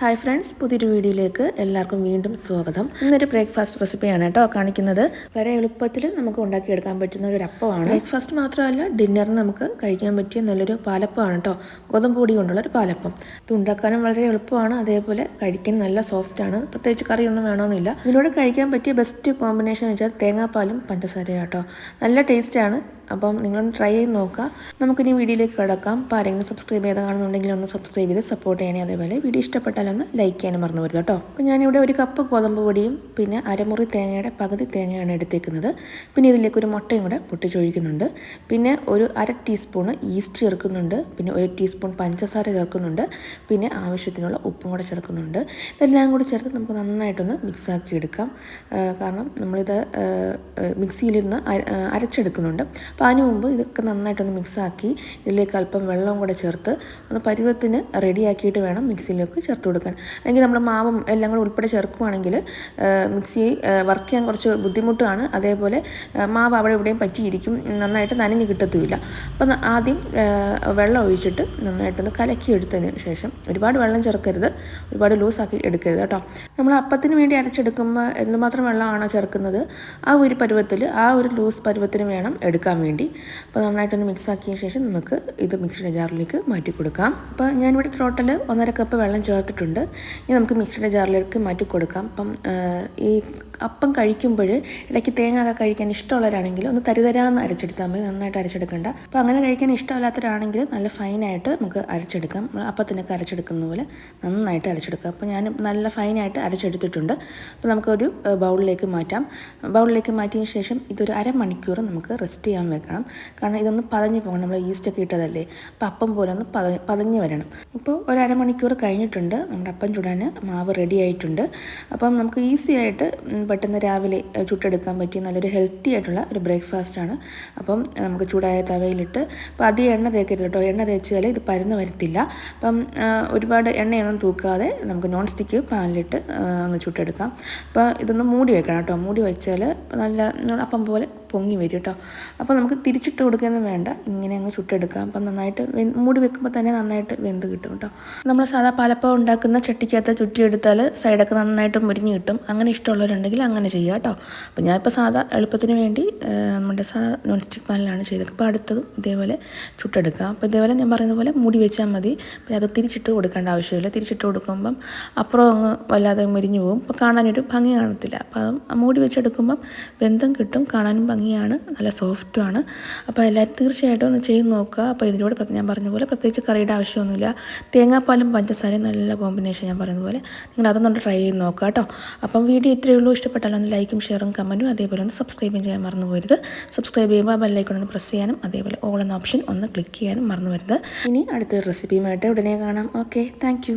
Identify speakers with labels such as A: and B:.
A: Hi friends, പുതിയൊരു വീഡിയോയിലേക്ക് എല്ലാവർക്കും വീണ്ടും സ്വാഗതം. ഇന്നൊരു ബ്രേക്ക്ഫാസ്റ്റ് റെസിപ്പിയാണ് കേട്ടോ കാണിക്കുന്നത്. വളരെ എളുപ്പത്തിൽ നമുക്ക് ഉണ്ടാക്കിയെടുക്കാൻ പറ്റുന്ന ഒരു അപ്പമാണ്. ബ്രേക്ക്ഫാസ്റ്റ് മാത്രമല്ല, ഡിന്നറിന് നമുക്ക് കഴിക്കാൻ പറ്റിയ നല്ലൊരു പാലപ്പമാണ് കേട്ടോ. ഗോതമ്പ് പൊടി കൊണ്ടുള്ള ഒരു പാലപ്പം. ഇത് ഉണ്ടാക്കാനും വളരെ എളുപ്പമാണ്, അതേപോലെ കഴിക്കാൻ നല്ല സോഫ്റ്റാണ്. പ്രത്യേകിച്ച് കറിയൊന്നും വേണമെന്നില്ല. ഇതിനോട് കഴിക്കാൻ പറ്റിയ ബെസ്റ്റ് കോമ്പിനേഷൻ എന്ന് വെച്ചാൽ തേങ്ങാപ്പാലും പഞ്ചസാരയും കേട്ടോ. നല്ല ടേസ്റ്റാണ്. അപ്പം നിങ്ങളൊന്ന് ട്രൈ ചെയ്ത് നോക്കുക. നമുക്കിനി വീഡിയോയിലേക്ക് കിടക്കാം. അപ്പോൾ ആരെങ്കിലും സബ്സ്ക്രൈബ് ചെയ്ത് കാണുന്നുണ്ടെങ്കിൽ ഒന്ന് സബ്സ്ക്രൈബ് ചെയ്ത് സപ്പോർട്ട് ചെയ്യണേ. അതേപോലെ വീഡിയോ ഇഷ്ടപ്പെട്ടാലൊന്ന് ലൈക്ക് ചെയ്യാനും മറന്നു വരുത് കേട്ടോ. അപ്പോൾ ഞാനിവിടെ ഒരു കപ്പ് ഗോതമ്പ് പൊടിയും പിന്നെ അരമുറി തേങ്ങയുടെ പകുതി തേങ്ങയാണ് എടുത്തേക്കുന്നത്. പിന്നെ ഇതിലേക്ക് ഒരു മുട്ടയും കൂടെ പൊട്ടിച്ചൊഴിക്കുന്നുണ്ട്. പിന്നെ ഒരു അര ടീസ്പൂണ് ഈസ്റ്റ് ചേർക്കുന്നുണ്ട്. പിന്നെ ഒരു ടീസ്പൂൺ പഞ്ചസാര ചേർക്കുന്നുണ്ട്. പിന്നെ ആവശ്യത്തിനുള്ള ഉപ്പും കൂടെ ചേർക്കുന്നുണ്ട്. ഇതെല്ലാം കൂടി ചേർത്ത് നമുക്ക് നന്നായിട്ടൊന്ന് മിക്സാക്കി എടുക്കാം. കാരണം നമ്മളിത് മിക്സിയിലിരുന്ന് അരച്ചെടുക്കുന്നുണ്ട്. അപ്പോൾ അതിന് മുമ്പ് ഇതൊക്കെ നന്നായിട്ടൊന്ന് മിക്സാക്കി ഇതിലേക്ക് അല്പം വെള്ളം കൂടെ ചേർത്ത് ഒന്ന് പരുവത്തിന് റെഡിയാക്കിയിട്ട് വേണം മിക്സിയിലേക്ക് ചേർത്ത് കൊടുക്കാൻ. അല്ലെങ്കിൽ നമ്മൾ മാവും എല്ലാം കൂടെ ഉൾപ്പെടെ ചേർക്കുകയാണെങ്കിൽ മിക്സി വർക്ക് ചെയ്യാൻ കുറച്ച് ബുദ്ധിമുട്ടാണ്. അതേപോലെ മാവ് അവിടെ ഇവിടെയും പറ്റിയിരിക്കും, നന്നായിട്ട് നനഞ്ഞ് കിട്ടത്തുമില്ല. അപ്പം ആദ്യം വെള്ളം ഒഴിച്ചിട്ട് നന്നായിട്ടൊന്ന് കലക്കിയെടുത്തതിന് ശേഷം, ഒരുപാട് വെള്ളം ചേർക്കരുത്, ഒരുപാട് ലൂസാക്കി എടുക്കരുത് കേട്ടോ. നമ്മൾ അപ്പത്തിന് വേണ്ടി അരച്ചെടുക്കുമ്പോൾ എന്തുമാത്രം വെള്ളമാണോ ചേർക്കുന്നത് ആ ഒരു പരുവത്തിൽ, ആ ഒരു ലൂസ് പരുവത്തിന് വേണം എടുക്കാൻ വേണ്ടി. അപ്പോൾ നന്നായിട്ടൊന്ന് മിക്സാക്കിയ ശേഷം നമുക്ക് ഇത് മിക്സിയുടെ ജാറിലേക്ക് മാറ്റി കൊടുക്കാം. അപ്പോൾ ഞാനിവിടെ ടോട്ടൽ 1.5 കപ്പ് വെള്ളം ചേർത്തിട്ടുണ്ട്. ഇനി നമുക്ക് മിക്സിയുടെ ജാറിലേക്ക് മാറ്റി കൊടുക്കാം. അപ്പം ഈ അപ്പം കഴിക്കുമ്പോൾ ഇടയ്ക്ക് തേങ്ങ ഒക്കെ കഴിക്കാൻ ഇഷ്ടമുള്ളവരാണെങ്കിൽ ഒന്ന് തരിതരാന്ന് അരച്ചെടുത്താൽ മതി, നന്നായിട്ട് അരച്ചെടുക്കേണ്ട. അപ്പോൾ അങ്ങനെ കഴിക്കാൻ ഇഷ്ടമില്ലാത്തവരാണെങ്കിൽ നല്ല ഫൈനായിട്ട് നമുക്ക് അരച്ചെടുക്കാം. അപ്പത്തിനൊക്കെ അരച്ചെടുക്കുന്ന പോലെ നന്നായിട്ട് അരച്ചെടുക്കാം. അപ്പോൾ ഞാൻ നല്ല ഫൈനായിട്ട് അരച്ചെടുത്തിട്ടുണ്ട്. അപ്പോൾ നമുക്കൊരു ബൗളിലേക്ക് മാറ്റാം. ബൗളിലേക്ക് മാറ്റിയ ശേഷം ഇതൊരു അരമണിക്കൂർ നമുക്ക് റെസ്റ്റ് ചെയ്യാൻ വെക്കണം. കാരണം ഇതൊന്ന് പതഞ്ഞ് പോകണം, നമ്മൾ ഈസ്റ്റൊക്കെ ഇട്ടതല്ലേ. അപ്പോൾ അപ്പം പോലെ ഒന്ന് പതഞ്ഞ് വരണം. ഇപ്പോൾ ഒരു അരമണിക്കൂർ കഴിഞ്ഞിട്ടുണ്ട്. നമ്മുടെ അപ്പം ചുടാൻ മാവ് റെഡി ആയിട്ടുണ്ട്. അപ്പം നമുക്ക് ഈസി ആയിട്ട് പെട്ടെന്ന് രാവിലെ ചുട്ടെടുക്കാൻ പറ്റിയ നല്ലൊരു ഹെൽത്തി ആയിട്ടുള്ള ഒരു ബ്രേക്ക്ഫാസ്റ്റാണ്. അപ്പം നമുക്ക് ചൂടായ തവയിലിട്ട്, അപ്പോൾ അധികം എണ്ണ തേക്കരുത് കേട്ടോ. എണ്ണ തേച്ചാൽ ഇത് പരന്ന് വരത്തില്ല. അപ്പം ഒരുപാട് എണ്ണയൊന്നും തൂക്കാതെ നമുക്ക് നോൺ സ്റ്റിക്ക് പാനിലിട്ട് ഒന്ന് ചുട്ടെടുക്കാം. അപ്പോൾ ഇതൊന്ന് മൂടി വെക്കണം കേട്ടോ. മൂടി വെച്ചാൽ നല്ല അപ്പം പോലെ പൊങ്ങി വരും കേട്ടോ. അപ്പോൾ നമുക്ക് തിരിച്ചിട്ട് കൊടുക്കുകയൊന്നും വേണ്ട, ഇങ്ങനെ അങ്ങ് ചുട്ടെടുക്കാം. അപ്പം നന്നായിട്ട് മൂടി വെക്കുമ്പോൾ തന്നെ നന്നായിട്ട് വെന്ത് കിട്ടും കേട്ടോ. നമ്മൾ സാധാ പാലപ്പം ഉണ്ടാക്കുന്ന ചട്ടിക്കകത്ത് ചുറ്റിയെടുത്താൽ സൈഡൊക്കെ നന്നായിട്ട് മുരിഞ്ഞ് കിട്ടും. അങ്ങനെ ഇഷ്ടമുള്ളവരുണ്ടെങ്കിൽ അങ്ങനെ ചെയ്യുക കേട്ടോ. അപ്പോൾ ഞാനിപ്പോൾ സാധാ എളുപ്പത്തിന് വേണ്ടി നമ്മുടെ സാധാ നോൺ സ്റ്റിക്ക് പാനിലാണ് ചെയ്തത്. അപ്പോൾ അടുത്തതും ഇതേപോലെ ചുട്ടെടുക്കുക. അപ്പോൾ ഇതേപോലെ ഞാൻ പറയുന്ന പോലെ മൂടി വെച്ചാൽ മതി. പിന്നെ അത് തിരിച്ചിട്ട് കൊടുക്കേണ്ട ആവശ്യമില്ല. തിരിച്ചിട്ട് കൊടുക്കുമ്പം അപ്പുറം അങ്ങ് വല്ലാതെ മുരിഞ്ഞു പോകും. അപ്പോൾ കാണാനൊരു ഭംഗി കാണത്തില്ല. അപ്പോൾ മൂടി വെച്ചെടുക്കുമ്പം വെന്തും കിട്ടും, കാണാനും ഭംഗിയാണ്, നല്ല സോഫ്റ്റുമാണ്. അപ്പോൾ എല്ലാവരും തീർച്ചയായിട്ടും ഒന്ന് ചെയ്ത് നോക്കുക. അപ്പോൾ ഇതിലൂടെ ഞാൻ പറഞ്ഞ പോലെ പ്രത്യേകിച്ച് കറിയുടെ ആവശ്യമൊന്നുമില്ല. തേങ്ങാപ്പാലും പഞ്ചസാരയും നല്ല കോമ്പിനേഷൻ. ഞാൻ പറയുന്ന പോലെ നിങ്ങൾ അതൊന്നും ട്രൈ ചെയ്ത് നോക്കുക കേട്ടോ. അപ്പം വീഡിയോ ഇത്രയേ ഉള്ളൂ. ഇഷ്ടപ്പെട്ടാൽ ഒന്ന് ലൈക്കും ഷെയറും കമൻറ്റും അതേപോലെ ഒന്ന് സബ്സ്ക്രൈബും ചെയ്യാൻ മറന്നു പോരുത്. സബ്സ്ക്രൈബ് ചെയ്യുമ്പോൾ ബെല്ലൈക്കൺ ഒന്ന് പ്രസ് ചെയ്യാനും അതേപോലെ ഓൾ എന്ന ഓപ്ഷൻ ഒന്ന് ക്ലിക്ക് ചെയ്യാനും മറന്നു വരുത്. ഇനി അടുത്തൊരു റെസിപ്പിയുമായിട്ട് ഉടനെ കാണാം. Okay, thank